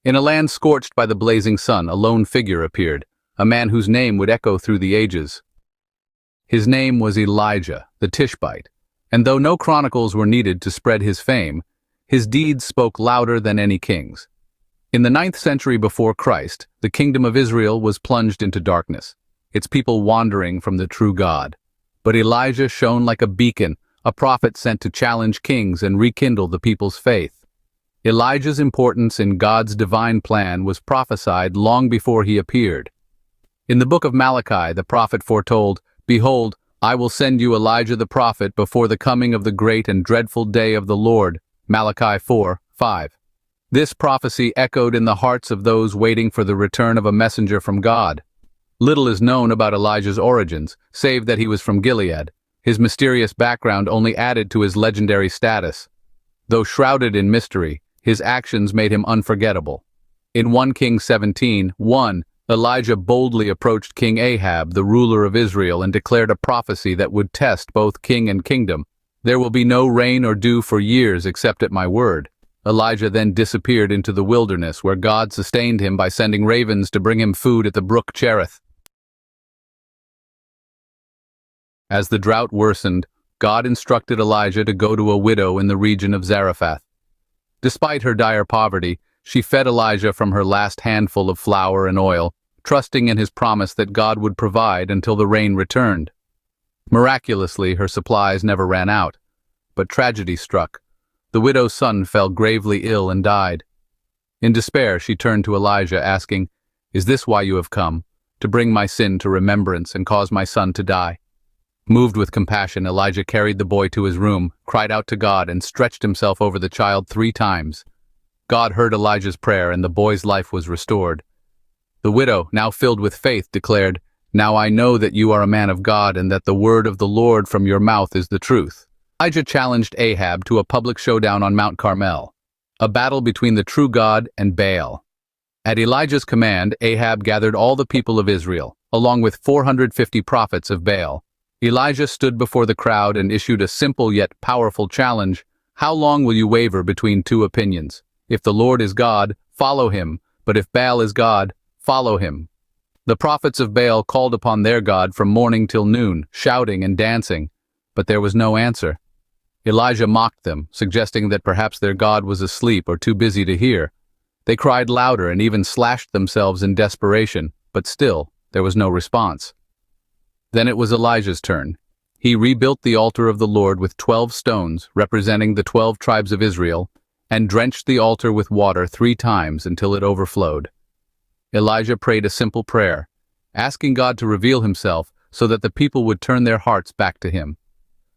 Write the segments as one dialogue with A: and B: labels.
A: In a land scorched by the blazing sun, a lone figure appeared, a man whose name would echo through the ages. His name was Elijah, the Tishbite, and though no chronicles were needed to spread his fame, his deeds spoke louder than any king's. In the 9th century before Christ, the kingdom of Israel was plunged into darkness, its people wandering from the true God. But Elijah shone like a beacon, a prophet sent to challenge kings and rekindle the people's faith. Elijah's importance in God's divine plan was prophesied long before he appeared. In the book of Malachi, the prophet foretold, "Behold, I will send you Elijah the prophet before the coming of the great and dreadful day of the Lord." Malachi 4:5. This prophecy echoed in the hearts of those waiting for the return of a messenger from God. Little is known about Elijah's origins, save that he was from Gilead. His mysterious background only added to his legendary status. Though shrouded in mystery, his actions made him unforgettable. In 1 Kings 17:1, Elijah boldly approached King Ahab, the ruler of Israel, and declared a prophecy that would test both king and kingdom. "There will be no rain or dew for years except at my word." Elijah then disappeared into the wilderness, where God sustained him by sending ravens to bring him food at the brook Cherith. As the drought worsened, God instructed Elijah to go to a widow in the region of Zarephath. Despite her dire poverty, she fed Elijah from her last handful of flour and oil, trusting in his promise that God would provide until the rain returned. Miraculously, her supplies never ran out. But tragedy struck. The widow's son fell gravely ill and died. In despair, she turned to Elijah, asking, "Is this why you have come, to bring my sin to remembrance and cause my son to die?" Moved with compassion, Elijah carried the boy to his room, cried out to God, and stretched himself over the child 3 times. God heard Elijah's prayer, and the boy's life was restored. The widow, now filled with faith, declared, "Now I know that you are a man of God, and that the word of the Lord from your mouth is the truth." Elijah challenged Ahab to a public showdown on Mount Carmel, a battle between the true God and Baal. At Elijah's command, Ahab gathered all the people of Israel, along with 450 prophets of Baal. Elijah stood before the crowd and issued a simple yet powerful challenge. "How long will you waver between 2 opinions? If the Lord is God, follow him, but if Baal is God, follow him." The prophets of Baal called upon their God from morning till noon, shouting and dancing, but there was no answer. Elijah mocked them, suggesting that perhaps their God was asleep or too busy to hear. They cried louder and even slashed themselves in desperation, but still, there was no response. Then it was Elijah's turn. He rebuilt the altar of the Lord with 12 stones, representing the 12 tribes of Israel, and drenched the altar with water 3 times until it overflowed. Elijah prayed a simple prayer, asking God to reveal himself so that the people would turn their hearts back to him.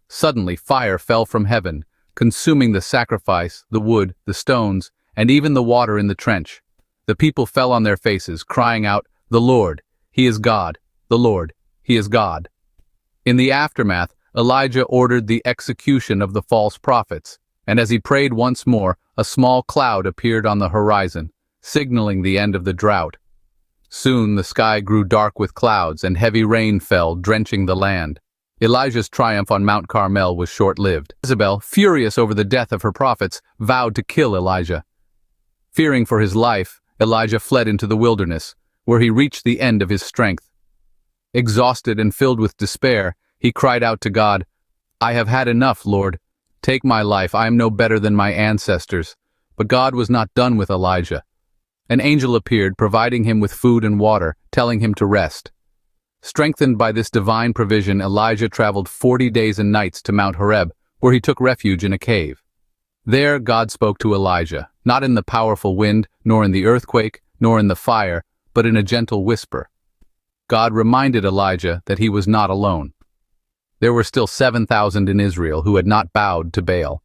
A: Suddenly, fire fell from heaven, consuming the sacrifice, the wood, the stones, and even the water in the trench. The people fell on their faces, crying out, "The Lord, He is God! The Lord, He is God!" In the aftermath, Elijah ordered the execution of the false prophets, and as he prayed once more, a small cloud appeared on the horizon, signaling the end of the drought. Soon the sky grew dark with clouds, and heavy rain fell, drenching the land. Elijah's triumph on Mount Carmel was short-lived. Jezebel, furious over the death of her prophets, vowed to kill Elijah. Fearing for his life, Elijah fled into the wilderness, where he reached the end of his strength. Exhausted and filled with despair, he cried out to God, "I have had enough, Lord. Take my life, I am no better than my ancestors." But God was not done with Elijah. An angel appeared, providing him with food and water, telling him to rest. Strengthened by this divine provision, Elijah traveled 40 days and nights to Mount Horeb, where he took refuge in a cave. There God spoke to Elijah, not in the powerful wind, nor in the earthquake, nor in the fire, but in a gentle whisper. God reminded Elijah that he was not alone. There were still 7,000 in Israel who had not bowed to Baal.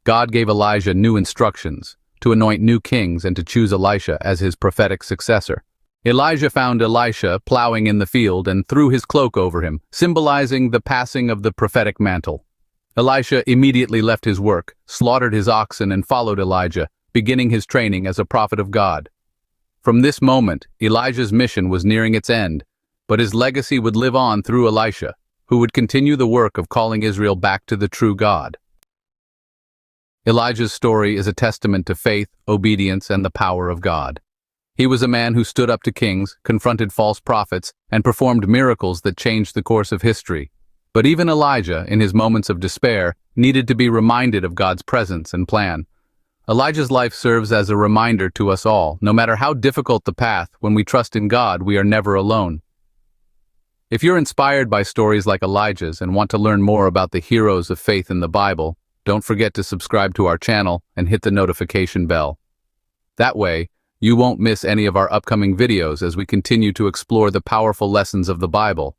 A: God gave Elijah new instructions, to anoint new kings and to choose Elisha as his prophetic successor. Elijah found Elisha plowing in the field and threw his cloak over him, symbolizing the passing of the prophetic mantle. Elisha immediately left his work, slaughtered his oxen, and followed Elijah, beginning his training as a prophet of God. From this moment, Elijah's mission was nearing its end, but his legacy would live on through Elisha, who would continue the work of calling Israel back to the true God. Elijah's story is a testament to faith, obedience, and the power of God. He was a man who stood up to kings, confronted false prophets, and performed miracles that changed the course of history. But even Elijah, in his moments of despair, needed to be reminded of God's presence and plan. Elijah's life serves as a reminder to us all, no matter how difficult the path, when we trust in God, we are never alone. If you're inspired by stories like Elijah's and want to learn more about the heroes of faith in the Bible, don't forget to subscribe to our channel and hit the notification bell. That way, you won't miss any of our upcoming videos as we continue to explore the powerful lessons of the Bible.